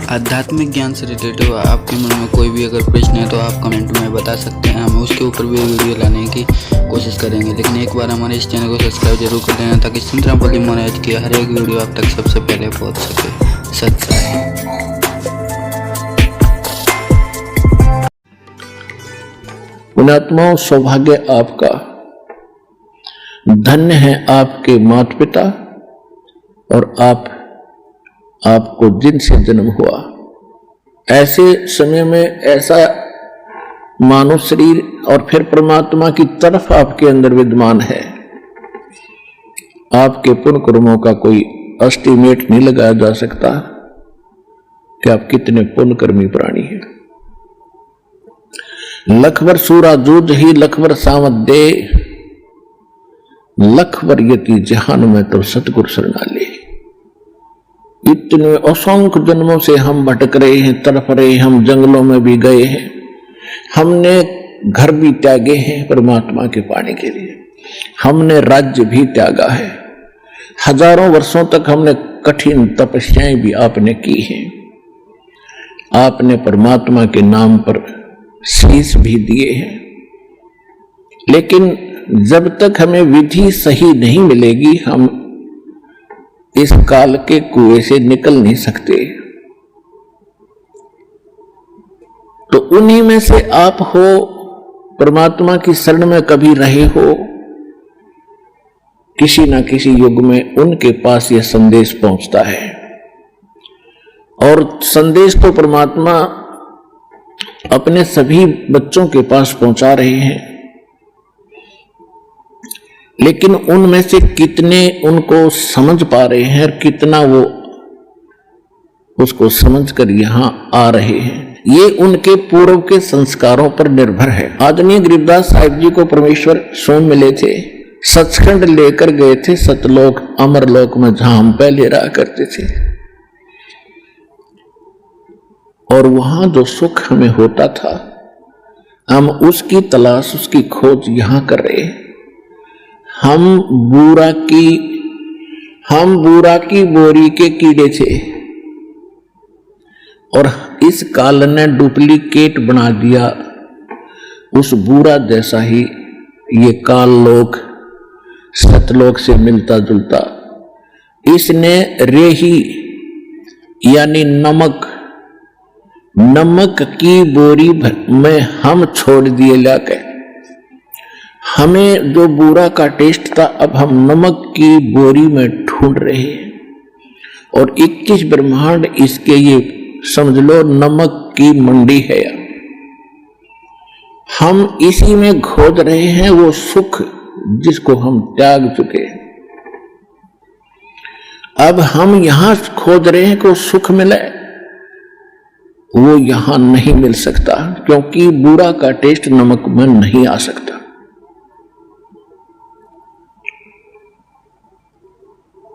आध्यात्मिक ज्ञान से रिलेटेड आपके मन में कोई भी अगर प्रश्न है तो आप कमेंट में बता सकते हैं। हम उसके ऊपर भी वीडियो लाने की कोशिश करेंगे, लेकिन एक बार हमारे इस चैनल को सब्सक्राइब जरूर कर देना ताकि संतरापल्ली महाराज की हर एक वीडियो आप तक सबसे पहले पहुंच सके। सत पुण्यात्माओं, सौभाग्य आपका, धन्य है आपके माता पिता और आपको जिनसे जन्म हुआ। ऐसे समय में ऐसा मानव शरीर और फिर परमात्मा की तरफ आपके अंदर विद्यमान है। आपके पुण्य कर्मों का कोई एस्टीमेट नहीं लगाया जा सकता कि आप कितने पुण्यकर्मी प्राणी हैं। लखवर सूरा जूझ ही लखवर सावत दे, लखवर यति जहान में तो सतगुरु शरणाले। इतने असंख्य जन्मों से हम भटक रहे हैं, तड़प रहे हैं, हम जंगलों में भी गए हैं, हमने घर भी त्यागे हैं परमात्मा के पाने के लिए, हमने राज्य भी त्यागा है, हजारों वर्षों तक हमने कठिन तपस्याएं भी आपने की हैं, आपने परमात्मा के नाम पर शीश भी दिए हैं। लेकिन जब तक हमें विधि सही नहीं मिलेगी हम इस काल के कुएं से निकल नहीं सकते। तो उन्हीं में से आप हो, परमात्मा की शरण में कभी रहे हो, किसी ना किसी युग में उनके पास यह संदेश पहुंचता है। और संदेश तो परमात्मा अपने सभी बच्चों के पास पहुंचा रहे हैं, लेकिन उनमें से कितने उनको समझ पा रहे हैं और कितना वो उसको समझकर यहां आ रहे हैं, ये उनके पूर्व के संस्कारों पर निर्भर है। आदरणीय गरीबदास साहिब जी को परमेश्वर स्वयं मिले थे, सचखंड लेकर गए थे, सतलोक अमरलोक में जहां हम पहले रहा करते थे। और वहां जो सुख हमें होता था हम उसकी तलाश, उसकी खोज यहां कर रहे हैं। हम बूरा की बोरी के कीड़े थे और इस काल ने डुप्लीकेट बना दिया उस बूरा जैसा ही ये काल लोक सतलोक से मिलता जुलता। इसने रेही यानी नमक की बोरी में हम छोड़ दिए लाके। हमें जो बूरा का टेस्ट था अब हम नमक की बोरी में ढूंढ रहे हैं। और 21 ब्रह्मांड इसके ये समझ लो नमक की मंडी है। हम इसी में खोज रहे हैं वो सुख जिसको हम त्याग चुके हैं। अब हम यहां खोज रहे हैं कि वो सुख मिले, वो यहां नहीं मिल सकता क्योंकि बूरा का टेस्ट नमक में नहीं आ सकता।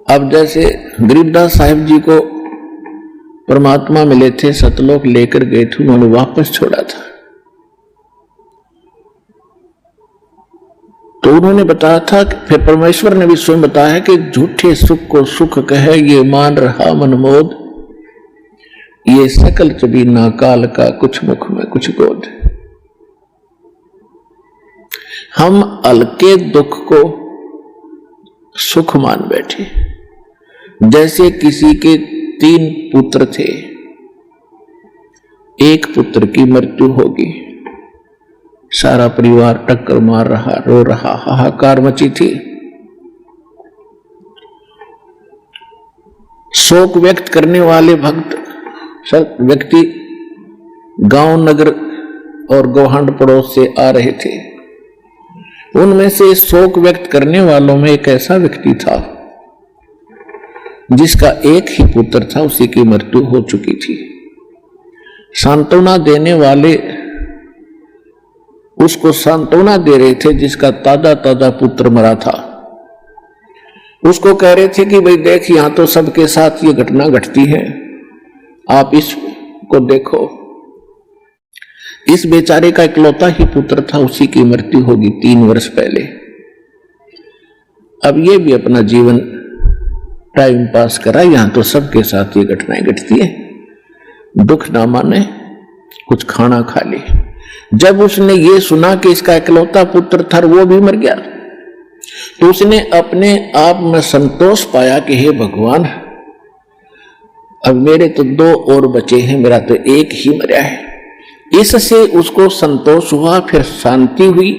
अब जैसे गरीबदास साहिब जी को परमात्मा मिले थे, सतलोक लेकर गए थे, उन्होंने वापस छोड़ा था। तो उन्होंने बताया था कि फिर परमेश्वर ने भी स्वयं बताया कि झूठे सुख को सुख कहे ये मान रहा मनमोद, ये सकल चबी ना काल का कुछ मुख में कुछ गोद। हम हल्के दुख को सुख मान बैठे। जैसे किसी के 3 पुत्र थे, एक पुत्र की मृत्यु होगी, सारा परिवार टक्कर मार रहा, रो रहा, हाहाकार मची थी। शोक व्यक्त करने वाले व्यक्ति गांव नगर और गौहांड पड़ोस से आ रहे थे। उनमें से शोक व्यक्त करने वालों में एक ऐसा व्यक्ति था जिसका एक ही पुत्र था, उसी की मृत्यु हो चुकी थी। सांत्वना देने वाले उसको सांत्वना दे रहे थे जिसका ताजा पुत्र मरा था। उसको कह रहे थे कि भाई देख, यहां तो सबके साथ ये घटना घटती है, आप इसको देखो। इस बेचारे का इकलौता ही पुत्र था, उसी की मृत्यु होगी 3 वर्ष पहले। अब ये भी अपना जीवन टाइम पास करा, यहां तो सबके साथ ये घटनाएं घटती है। दुख ना माने, कुछ खाना खा ले। जब उसने ये सुना कि इसका इकलौता पुत्र था, वो भी मर गया, तो उसने अपने आप में संतोष पाया कि हे भगवान, अब मेरे तो 2 और बचे हैं, मेरा तो एक ही मरा है। इससे उसको संतोष हुआ, फिर शांति हुई,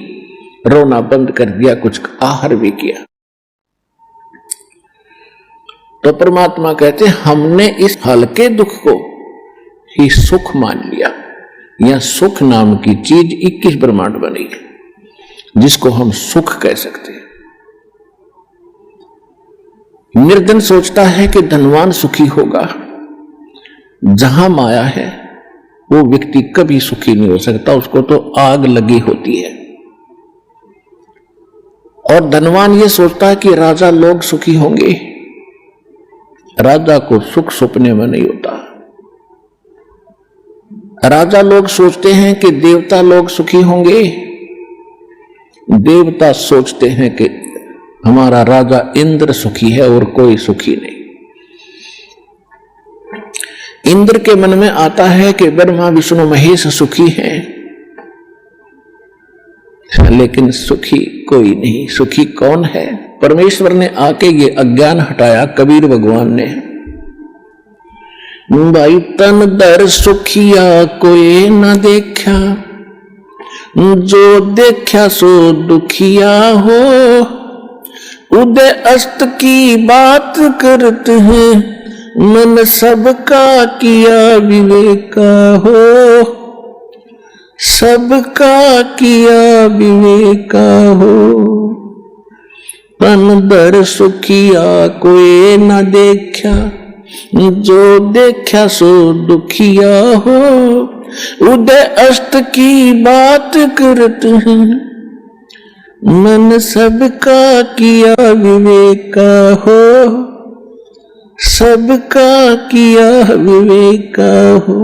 रोना बंद कर दिया, कुछ आहार भी किया। तो परमात्मा कहते हमने इस हल्के दुख को ही सुख मान लिया। यह सुख नाम की चीज 21 ब्रह्मांड बनी है, जिसको हम सुख कह सकते हैं। निर्धन सोचता है कि धनवान सुखी होगा। जहां माया है वो व्यक्ति कभी सुखी नहीं हो सकता, उसको तो आग लगी होती है। और धनवान ये सोचता है कि राजा लोग सुखी होंगे। राजा को सुख सपने में नहीं होता। राजा लोग सोचते हैं कि देवता लोग सुखी होंगे। देवता सोचते हैं कि हमारा राजा इंद्र सुखी है और कोई सुखी नहीं। इंद्र के मन में आता है कि ब्रह्मा विष्णु महेश सुखी हैं, लेकिन सुखी कोई नहीं। सुखी कौन है? परमेश्वर ने आके ये अज्ञान हटाया। कबीर भगवान ने, भाई तन दर सुखिया कोई न देखा, जो देखा सो दुखिया हो। उदय अस्त की बात करते हैं, मन सबका किया विवेका हो। सबका किया विवेका हो। तन दर सुखिया कोई न देखा, जो देखा सो दुखिया हो। उदय अस्त की बात करते हैं, मन सबका किया विवेका हो। सबका किया विवेका हो।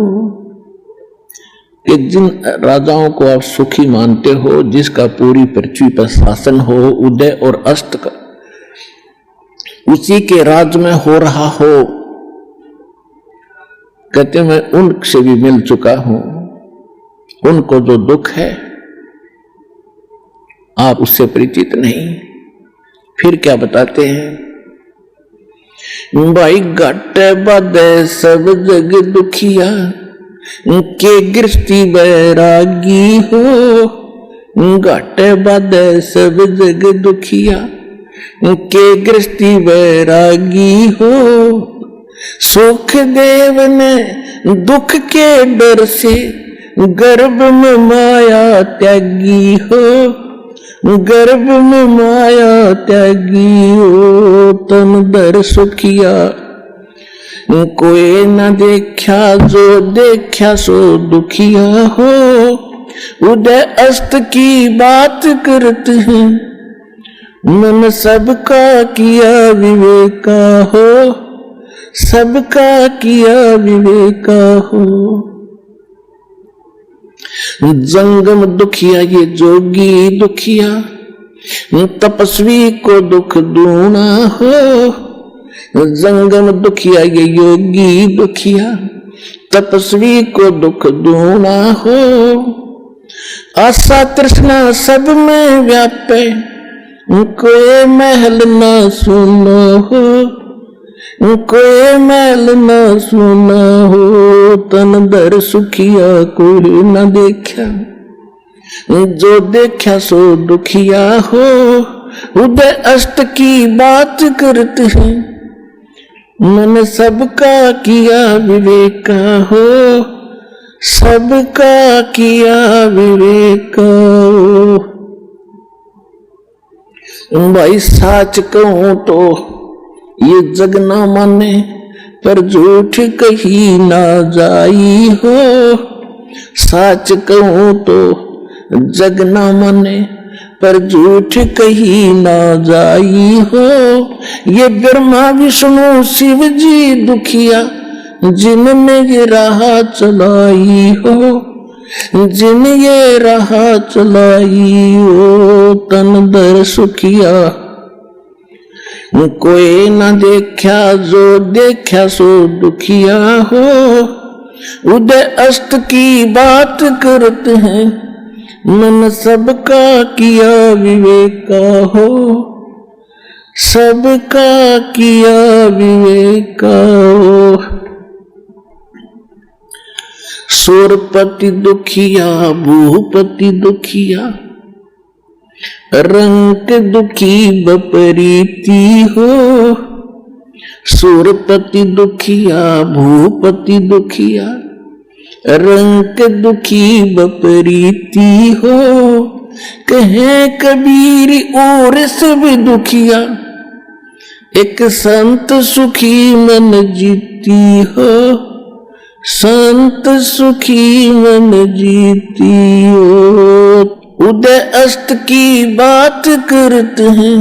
कि जिन राजाओं को आप सुखी मानते हो, जिसका पूरी पृथ्वी पर शासन हो, उदय और अस्त का उसी के राज में हो रहा हो, कहते मैं उनसे भी मिल चुका हूं। उनको जो दुख है आप उससे परिचित नहीं। फिर क्या बताते हैं? भाई घट बदे सब जग दुखिया, के गृहस्थी बैरागी हो। घट बदे सब जग दुखिया, के गृहस्थी बैरागी हो। सुख देव ने दुख के डर से, गर्भ में माया त्यागी हो। गर्भ में माया त्यागी हो। तन दर सुखिया कोई न देखा, जो देखा सो दुखिया हो। उदय अस्त की बात करते हैं, मन सबका किया विवेका हो। सबका किया विवेका हो। जंगम दुखिया ये जोगी दुखिया, तपस्वी को दुख दूना हो। जंगम दुखिया ये योगी दुखिया, तपस्वी को दुख दूना हो। आशा तृष्णा सब में व्यापे, कोई महल न सुनो हो। कोई महल न सुना हो। तन दर सुखिया कोई न देखा, जो देखा सो दुखिया हो। उदय अस्त की बात करते हैं, मन सबका किया विवेका हो। सबका किया विवेका हो। भाई साच कहूं तो ये जग ना माने, पर झूठ कही ना जाई हो। सच कहूं तो जग ना माने, पर झूठ कही ना जाई हो। ये ब्रह्मा विष्णु शिव जी दुखिया, जिनने ये राह चलाई हो। जिन ये राह चलाई हो। तन दर सुखिया कोई न देखा, जो देखा सो दुखिया हो। उदय अस्त की बात करते हैं, मन सबका किया विवेक का हो, सबका किया विवेक का हो। सुरपति दुखिया भूपति दुखिया, रंग दुखी बपरीती हो। सुरपति दुखिया भूपति दुखिया, रंग दुखी बपरीती हो। कहे कबीर और सब दुखिया, एक संत सुखी मन जीती हो। संत सुखी मन जीती हो। उदय अस्त की बात करते हैं,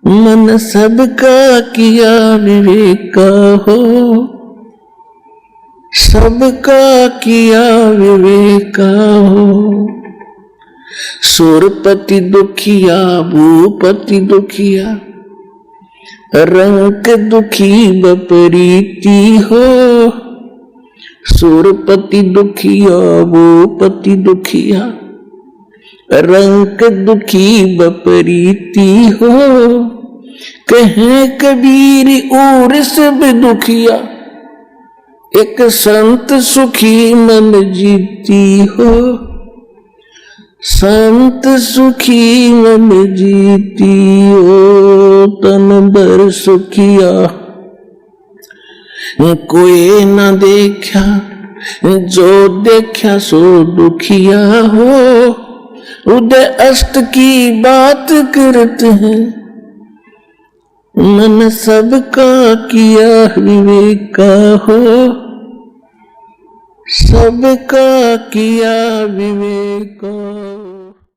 मन सबका किया विवेक का हो, सबका किया विवेक का हो। सुरपति दुखिया भूपति दुखिया, रंग दुखी बपरीती हो। सुरपति दुखिया भूपति दुखिया, रंग दुखी बपरीती हो। कहे कबीर और सब दुखिया, एक संत सुखी मन जीती हो। संत सुखी मन जीती हो। तन भर सुखिया कोई न देखा, जो देखा सो दुखिया हो। उदय अस्त की बात करते हैं, मन सबका किया विवेक का हो, सबका किया विवेक का।